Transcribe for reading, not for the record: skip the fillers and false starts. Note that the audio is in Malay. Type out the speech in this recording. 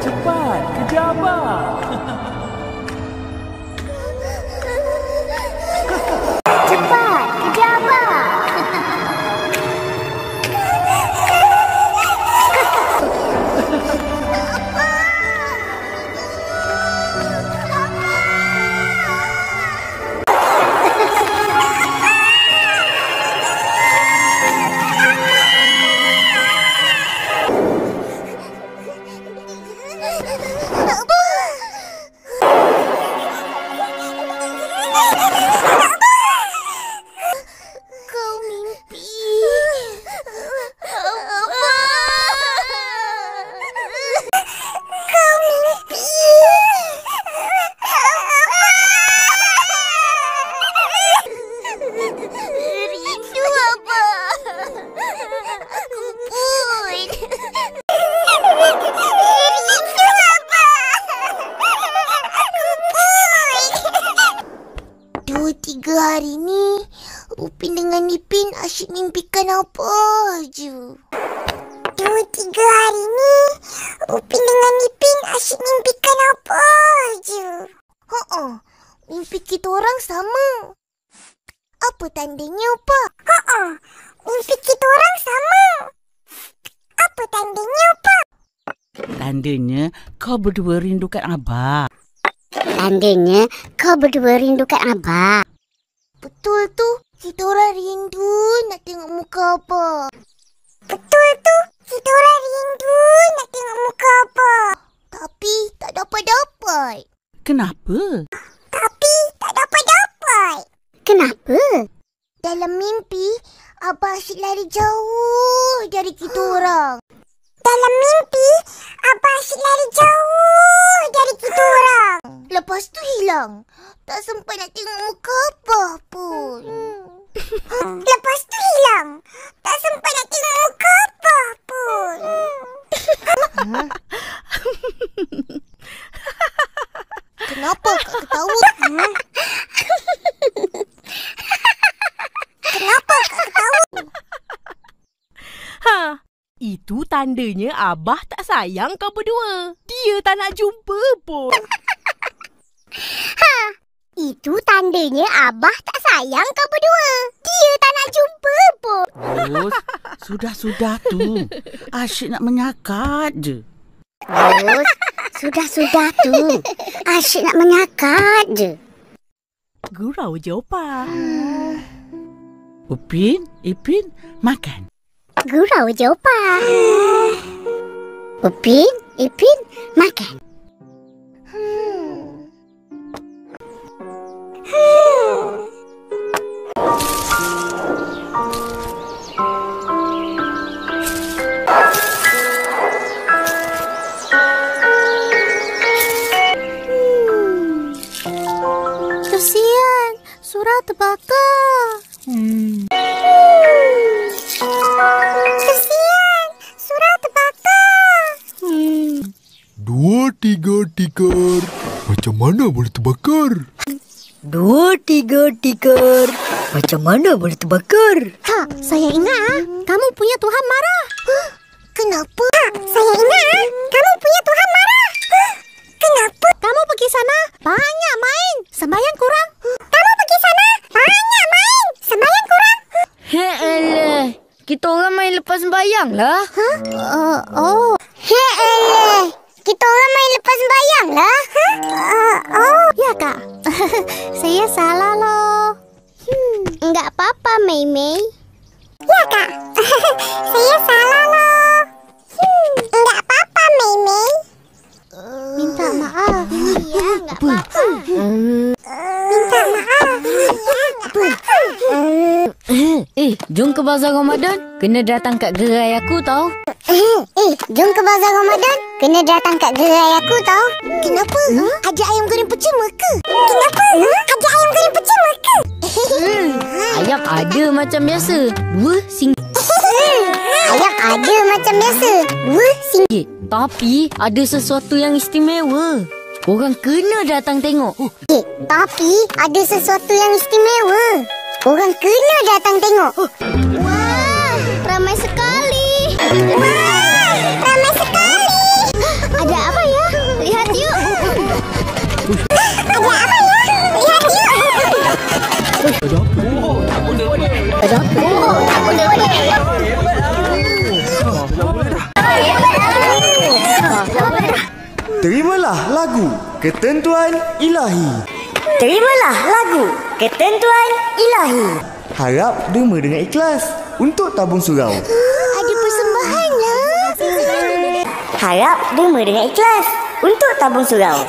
Cepat, kejar abang. Cepat, kejar abang. Kau mimpi. Kau mimpi. Rindu abang. Aku pun. Rindu abang. Aku pun. 2-3 hari ni Upin dengan Ipin asyik mimpikan apa je. 2-3 hari ni Upin dengan Ipin asyik mimpikan apa je. Mimpi kita orang sama. Apa tandanya, Pak? Mimpi kita orang sama. Apa tandanya, Pak? Tandanya kau berdua rindukan abang. Tandanya kau berdua rindukan abang. Betul tu. Kita orang rindu nak tengok muka Abang. Betul tu. Kita orang rindu nak tengok muka Abang. Tapi tak dapat-dapat. Kenapa? Kenapa? Dalam mimpi, Abang asyik lari jauh dari kita orang. Dalam mimpi, Abang asyik lari jauh dari kita orang. Lepas tu hilang. Tak sempat nak tengok muka Abang pun. Lepas tu hilang. Tak sempat nak tengok muka Abang pun. Kenapa kau ketawa? Kenapa kau ketawa? Itu tandanya Abah tak sayang kau berdua. Dia tak nak jumpa pun. Itu tandanya Abah tak sayang kau berdua. Dia tak nak jumpa pun. Ros, sudah-sudah tu. Asyik nak menyakat je. Ros, sudah-sudah tu. Asyik nak menyakat je. Gurau je Opah. Upin, Ipin, makan. Gurau je, Opah. Upin, Ipin, makan. Kesian, surau terbakar. Kesian, surau terbakar. 2, 3 tikar. Macam mana boleh terbakar? 2, 3 tikar. Macam mana boleh terbakar? Saya ingat kamu punya Tuhan marah. Kenapa? Saya ingat kamu punya Tuhan marah. Kenapa? Kamu pergi sana banyak main, sembahyang kurang. Kamu pergi sana banyak main, sembahyang kurang. He'elah, kita orang main lepas sembahyang lah. He'elah, kita orang main lepas sembahyang lah. Ya, Kak. Saya salah loh. Enggak apa-apa, Mei Mei. Ya, Kak. Saya salah loh. Enggak apa-apa, Mei Mei. Minta maaf. Iya, enggak apa-apa. Minta maaf. Jom ke bazar Ramadan. Kena datang kat gerai aku tau. Jom ke bazar Ramadan. Kena datang kat gerai aku tau. Kenapa? Ada ayam goreng percuma ke? Kenapa? Ada ayam goreng percuma ke? Ayam ada macam biasa. RM2. Ayam ada macam biasa. RM2. Tapi ada sesuatu yang istimewa. Korang kena datang tengok. Tapi ada sesuatu yang istimewa. Korang kena datang tengok. Wah, ramai sekali. Wah, ramai sekali. Ada apa ya? Lihat yuk. Ada apa ya? Lihat yuk. Ada apa? Terimalah lagu Ketentuan Ilahi. Terimalah lagu Ketentuan Ilahi. Harap derma dengan ikhlas untuk tabung surau. Ada persembahan lah. Harap derma dengan ikhlas untuk tabung surau.